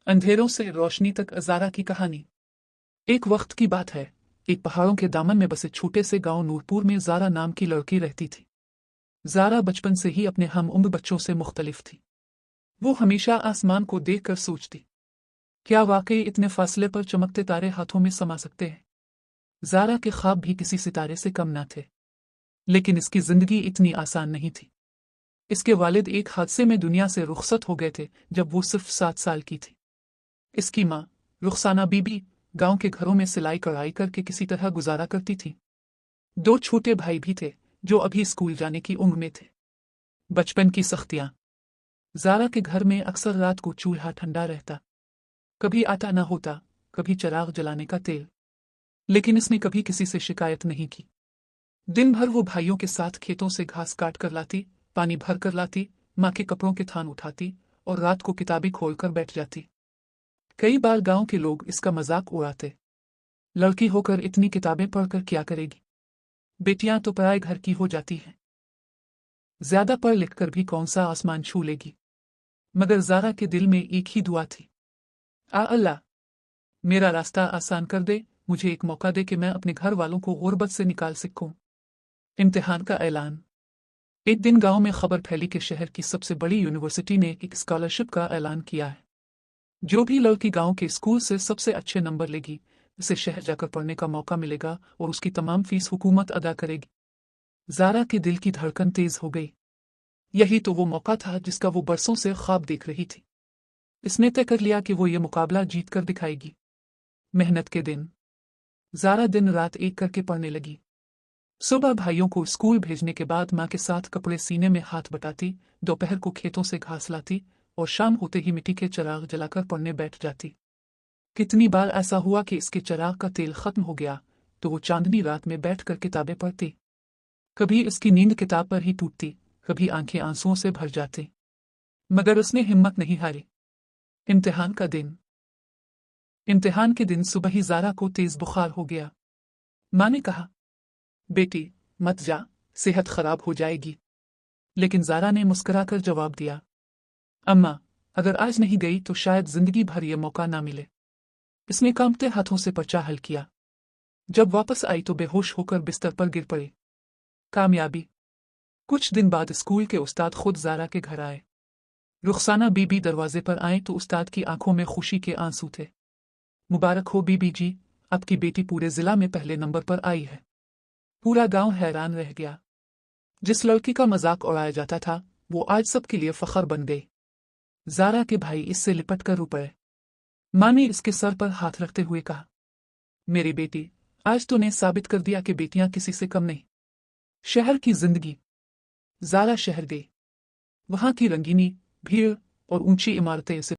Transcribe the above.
अंधेरों से रोशनी तक ज़ारा की कहानी। एक वक्त की बात है, एक पहाड़ों के दामन में बसे छोटे से गांव नूरपुर में ज़ारा नाम की लड़की रहती थी। ज़ारा बचपन से ही अपने हम उम्र बच्चों से मुख्तलिफ थी। वो हमेशा आसमान को देखकर सोचती, क्या वाकई इतने फासले पर चमकते तारे हाथों में समा सकते हैं। ज़ारा के ख्वाब भी किसी सितारे से कम न थे, लेकिन इसकी जिंदगी इतनी आसान नहीं थी। इसके वालिद एक हादसे में दुनिया से रुखसत हो गए थे जब वो सिर्फ 7 साल की थी। इसकी माँ रुखसाना बीबी गांव के घरों में सिलाई कढ़ाई करके किसी तरह गुजारा करती थी। 2 छोटे भाई भी थे जो अभी स्कूल जाने की उम्र में थे। बचपन की सख्तियां। ज़ारा के घर में अक्सर रात को चूल्हा ठंडा रहता, कभी आटा न होता, कभी चिराग जलाने का तेल, लेकिन इसने कभी किसी से शिकायत नहीं की। दिन भर वो भाइयों के साथ खेतों से घास काट कर लाती, पानी भर कर लाती, माँ के कपड़ों के थान उठाती और रात को किताबें खोलकर बैठ जाती। कई बार गांव के लोग इसका मजाक उड़ाते, लड़की होकर इतनी किताबें पढ़कर क्या करेगी, बेटियां तो पराए घर की हो जाती हैं, ज्यादा पढ़ लिख कर भी कौन सा आसमान छू लेगी। मगर ज़ारा के दिल में एक ही दुआ थी, अल्लाह, मेरा रास्ता आसान कर दे, मुझे एक मौका दे कि मैं अपने घर वालों को गुर्बत से निकाल सकूं। इम्तिहान का ऐलान। एक दिन गांव में खबर फैली कि शहर की सबसे बड़ी यूनिवर्सिटी ने एक स्कॉलरशिप का ऐलान किया है। जो भी लड़की गांव के स्कूल से सबसे अच्छे नंबर लेगी, उसे शहर जाकर पढ़ने का मौका मिलेगा और उसकी तमाम फीस हुकूमत अदा करेगी। ज़ारा के दिल की धड़कन तेज हो गई। यही तो वो मौका था जिसका वो बरसों से ख्वाब देख रही थी। इसने तय कर लिया कि वो ये मुकाबला जीत कर दिखाएगी। मेहनत के दिन। ज़ारा दिन रात एक करके पढ़ने लगी। सुबह भाइयों को स्कूल भेजने के बाद माँ के साथ कपड़े सीने में हाथ बटाती, दोपहर को खेतों से घास लाती और शाम होते ही मिट्टी के चिराग जलाकर पढ़ने बैठ जाती। कितनी बार ऐसा हुआ कि इसके चिराग का तेल खत्म हो गया तो वो चांदनी रात में बैठकर किताबें पढ़ती। कभी इसकी नींद किताब पर ही टूटती, कभी आंखें आंसुओं से भर जाती, मगर उसने हिम्मत नहीं हारी। इम्तिहान का दिन। इम्तिहान के दिन सुबह ही ज़ारा को तेज बुखार हो गया। माँ ने कहा, बेटी मत जा, सेहत खराब हो जाएगी। लेकिन ज़ारा ने मुस्कुराकर जवाब दिया, अम्मा, अगर आज नहीं गई तो शायद जिंदगी भर ये मौका ना मिले। इसने कांपते हाथों से पर्चा हल किया। जब वापस आई तो बेहोश होकर बिस्तर पर गिर पड़ी। कामयाबी। कुछ दिन बाद स्कूल के उस्ताद खुद ज़ारा के घर आए। रुखसाना बीबी दरवाजे पर आए तो उस्ताद की आंखों में खुशी के आंसू थे। मुबारक हो बीबी जी, आपकी बेटी पूरे जिला में पहले नंबर पर आई है। पूरा गांव हैरान रह गया। जिस लड़की का मजाक उड़ाया जाता था वो आज सबके लिए फख्र बन गई। ज़ारा के भाई इससे लिपट कर रो पड़े। माँ ने इसके सर पर हाथ रखते हुए कहा, मेरी बेटी, आज तूने साबित कर दिया कि बेटियां किसी से कम नहीं। शहर की जिंदगी। ज़ारा शहर गई। वहां की रंगीनी, भीड़ और ऊंची इमारतें इसे